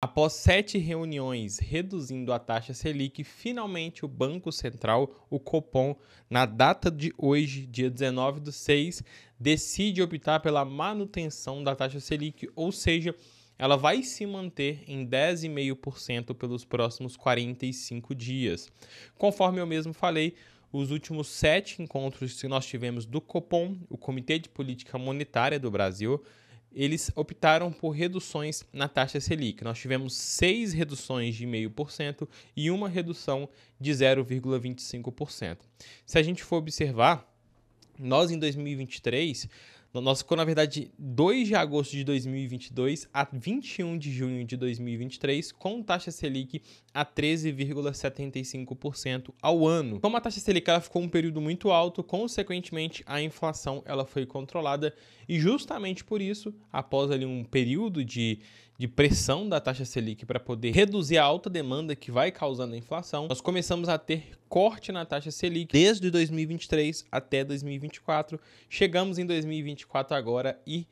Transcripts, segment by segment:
Após 7 reuniões reduzindo a taxa Selic, finalmente o Banco Central, o Copom, na data de hoje, dia 19/6, decide optar pela manutenção da taxa Selic, ou seja, ela vai se manter em 10,5% pelos próximos 45 dias. Conforme eu mesmo falei, os últimos 7 encontros que nós tivemos do Copom, o Comitê de Política Monetária do Brasil, eles optaram por reduções na taxa Selic. Nós tivemos 6 reduções de 0,5% e uma redução de 0,25%. Se a gente for observar, nós em 2023, nós ficou na verdade 2 de agosto de 2022 a 21 de junho de 2023 com taxa Selic a 13,75% ao ano. Como a taxa Selic ela ficou um período muito alto, consequentemente a inflação ela foi controlada e justamente por isso, após ali um período de pressão da taxa Selic para poder reduzir a alta demanda que vai causando a inflação, nós começamos a ter corte na taxa Selic desde 2023 até 2024. Chegamos em 2024 agora e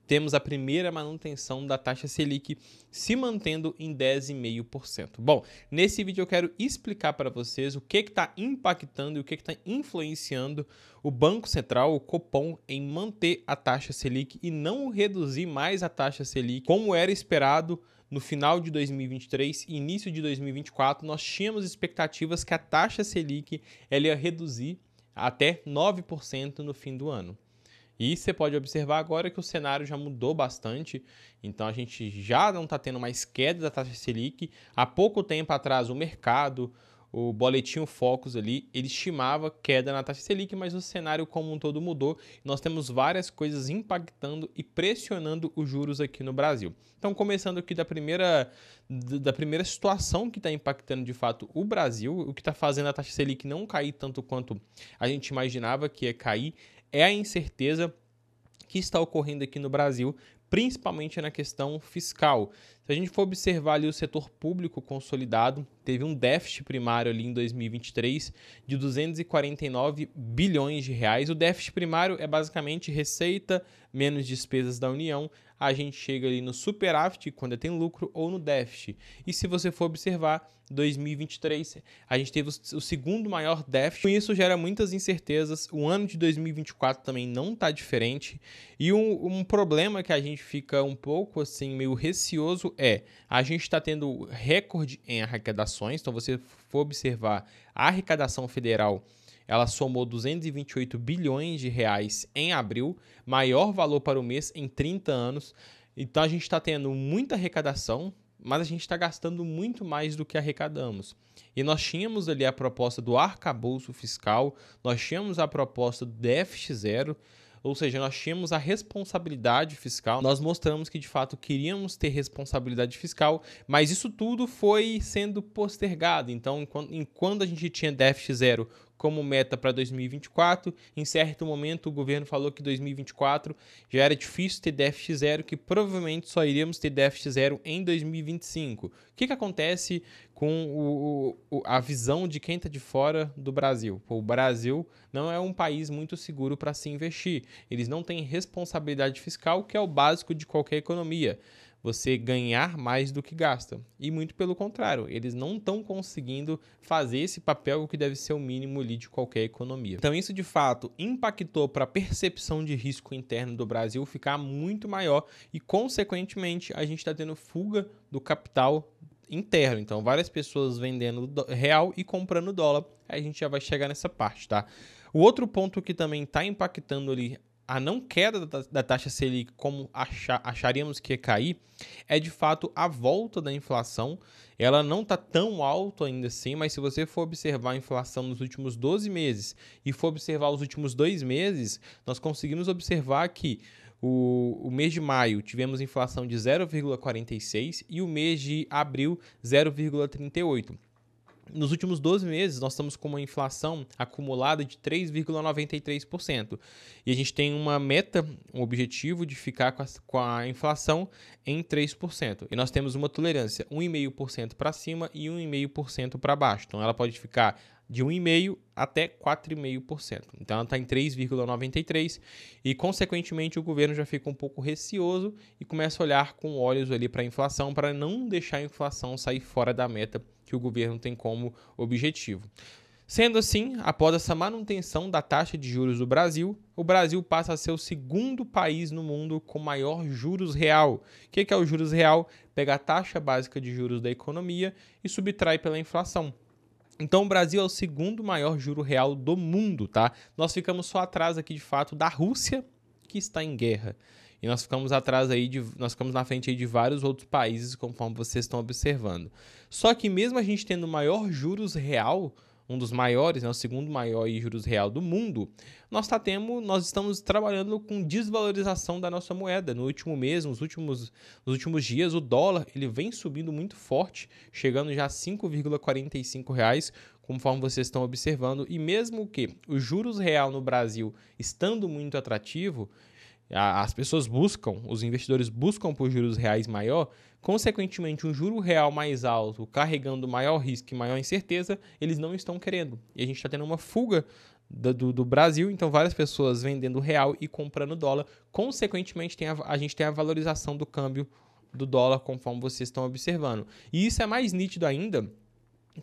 temos a primeira manutenção da taxa Selic se mantendo em 10,5%. Bom, nesse vídeo eu quero explicar para vocês o que está impactando e o que está influenciando o Banco Central, o Copom, em manter a taxa Selic e não reduzir mais a taxa Selic como era esperado no final de 2023 e início de 2024. Nós tínhamos expectativas que a taxa Selic ela ia reduzir até 9% no fim do ano. E você pode observar agora que o cenário já mudou bastante, então a gente já não está tendo mais queda da taxa Selic. Há pouco tempo atrás o mercado, o boletim Focus ali, ele estimava queda na taxa Selic, mas o cenário como um todo mudou. Nós temos várias coisas impactando e pressionando os juros aqui no Brasil. Então, começando aqui da primeira situação que está impactando de fato o Brasil, o que está fazendo a taxa Selic não cair tanto quanto a gente imaginava que ia cair, é a incerteza que está ocorrendo aqui no Brasil, principalmente na questão fiscal. Se a gente for observar ali o setor público consolidado, teve um déficit primário ali em 2023 de 249 bilhões de reais. O déficit primário é basicamente receita menos despesas da União. A gente chega ali no superávit quando tem lucro ou no déficit. E se você for observar, 2023 a gente teve o segundo maior déficit. Com isso gera muitas incertezas. O ano de 2024 também não está diferente. E um problema que a gente fica um pouco assim meio receoso a gente está tendo recorde em arrecadações. Então, você for observar a arrecadação federal, ela somou 228 bilhões de reais em abril, maior valor para o mês em 30 anos. Então, a gente está tendo muita arrecadação, mas a gente está gastando muito mais do que arrecadamos. E nós tínhamos ali a proposta do arcabouço fiscal, nós tínhamos a proposta do déficit zero, ou seja, nós tínhamos a responsabilidade fiscal, nós mostramos que de fato queríamos ter responsabilidade fiscal, mas isso tudo foi sendo postergado. Então, enquanto a gente tinha déficit zero como meta para 2024, em certo momento o governo falou que 2024 já era difícil ter déficit zero, que provavelmente só iríamos ter déficit zero em 2025. O que acontece com a visão de quem está de fora do Brasil? O Brasil não é um país muito seguro para se investir. Eles não têm responsabilidade fiscal, que é o básico de qualquer economia. Você ganhar mais do que gasta. E muito pelo contrário, eles não estão conseguindo fazer esse papel que deve ser o mínimo ali de qualquer economia. Então isso de fato impactou para a percepção de risco interno do Brasil ficar muito maior e consequentemente a gente está tendo fuga do capital interno. Então várias pessoas vendendo real e comprando dólar. Aí a gente já vai chegar nessa parte, tá? O outro ponto que também está impactando ali a não queda da taxa Selic, como acharíamos que ia cair, é de fato a volta da inflação. Ela não está tão alta ainda assim, mas se você for observar a inflação nos últimos 12 meses e for observar os últimos 2 meses, nós conseguimos observar que o mês de maio tivemos inflação de 0,46 e o mês de abril 0,38. Nos últimos 12 meses, nós estamos com uma inflação acumulada de 3,93%. E a gente tem uma meta, um objetivo de ficar com a inflação em 3%. E nós temos uma tolerância 1,5% para cima e 1,5% para baixo. Então, ela pode ficar de 1,5% até 4,5%. Então ela está em 3,93% e, consequentemente, o governo já fica um pouco receoso e começa a olhar com olhos ali para a inflação, para não deixar a inflação sair fora da meta que o governo tem como objetivo. Sendo assim, após essa manutenção da taxa de juros do Brasil, o Brasil passa a ser o segundo país no mundo com maior juros real. O que é o juros real? Pega a taxa básica de juros da economia e subtrai pela inflação. Então o Brasil é o segundo maior juro real do mundo, tá? Nós ficamos só atrás aqui, de fato, da Rússia, que está em guerra. E nós ficamos atrás aí, nós ficamos na frente aí de vários outros países, conforme vocês estão observando. Só que mesmo a gente tendo o maior juros real, um dos maiores, né, o segundo maior juros real do mundo, nós estamos trabalhando com desvalorização da nossa moeda. No último mês, nos últimos dias, o dólar ele vem subindo muito forte, chegando já a R$ 5,45, conforme vocês estão observando. E mesmo que o juros real no Brasil estando muito atrativo, as pessoas buscam, os investidores buscam por juros reais maior, consequentemente um juro real mais alto, carregando maior risco e maior incerteza, eles não estão querendo. E a gente está tendo uma fuga do Brasil, então várias pessoas vendendo real e comprando dólar. Consequentemente, a gente tem a valorização do câmbio do dólar, conforme vocês estão observando. E isso é mais nítido ainda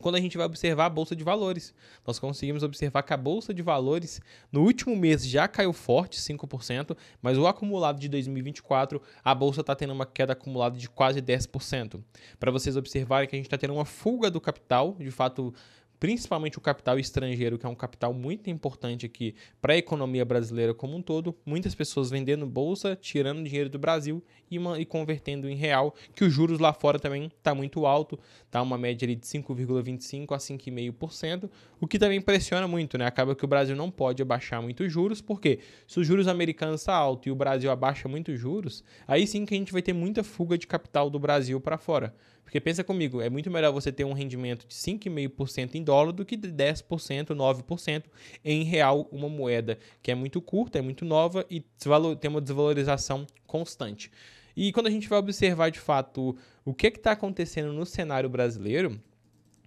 quando a gente vai observar a Bolsa de Valores. Nós conseguimos observar que a Bolsa de Valores no último mês já caiu forte, 5%, mas o acumulado de 2024, a Bolsa está tendo uma queda acumulada de quase 10%. Para vocês observarem que a gente está tendo uma fuga do capital, de fato, principalmente o capital estrangeiro, que é um capital muito importante aqui para a economia brasileira como um todo. Muitas pessoas vendendo bolsa, tirando dinheiro do Brasil e convertendo em real, que os juros lá fora também está muito alto, está uma média ali de 5,25% a 5,5%, o que também pressiona muito, né? Acaba que o Brasil não pode abaixar muito os juros, porque se os juros americanos estão altos e o Brasil abaixa muito os juros, aí sim que a gente vai ter muita fuga de capital do Brasil para fora. Porque pensa comigo, é muito melhor você ter um rendimento de 5,5% em dólar do que de 10%, 9% em real, uma moeda que é muito curta, é muito nova e tem uma desvalorização constante. E quando a gente vai observar de fato o que está acontecendo no cenário brasileiro,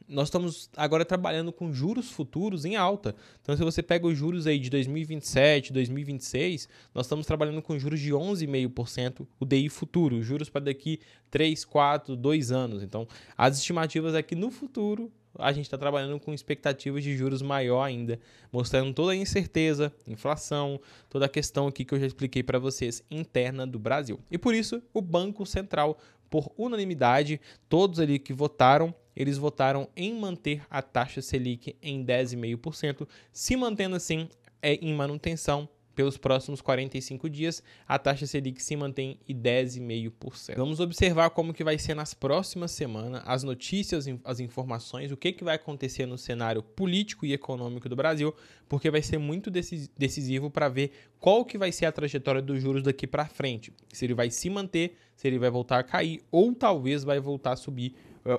nós estamos agora trabalhando com juros futuros em alta. Então, se você pega os juros aí de 2027, 2026, nós estamos trabalhando com juros de 11,5%, o DI futuro, juros para daqui 3, 4, 2 anos. Então, as estimativas é que no futuro a gente está trabalhando com expectativas de juros maior ainda, mostrando toda a incerteza, inflação, toda a questão aqui que eu já expliquei para vocês interna do Brasil. E por isso, o Banco Central, por unanimidade, todos ali que votaram, eles votaram em manter a taxa Selic em 10,5%, se mantendo assim em manutenção pelos próximos 45 dias, a taxa Selic se mantém em 10,5%. Vamos observar como que vai ser nas próximas semanas, as notícias, as informações, o que vai acontecer no cenário político e econômico do Brasil, porque vai ser muito decisivo para ver qual que vai ser a trajetória dos juros daqui para frente. Se ele vai se manter, se ele vai voltar a cair ou talvez vai voltar a subir,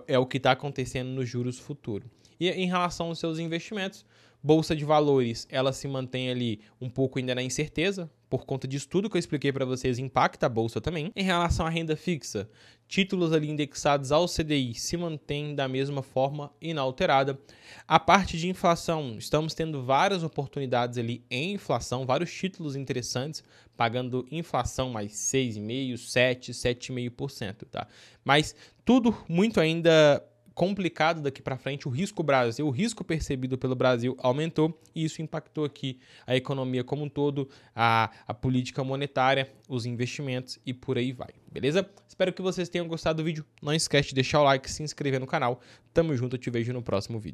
é o que está acontecendo nos juros futuros. E em relação aos seus investimentos, Bolsa de Valores, ela se mantém ali um pouco ainda na incerteza, por conta disso tudo que eu expliquei para vocês, impacta a Bolsa também. Em relação à renda fixa, títulos ali indexados ao CDI se mantêm da mesma forma inalterada. A parte de inflação, estamos tendo várias oportunidades ali em inflação, vários títulos interessantes, pagando inflação mais 6,5%, 7%, 7,5%, tá? Mas tudo muito ainda complicado daqui para frente. O risco Brasil, o risco percebido pelo Brasil aumentou e isso impactou aqui a economia como um todo, a política monetária, os investimentos e por aí vai, beleza? Espero que vocês tenham gostado do vídeo. Não esquece de deixar o like, se inscrever no canal. Tamo junto, eu te vejo no próximo vídeo.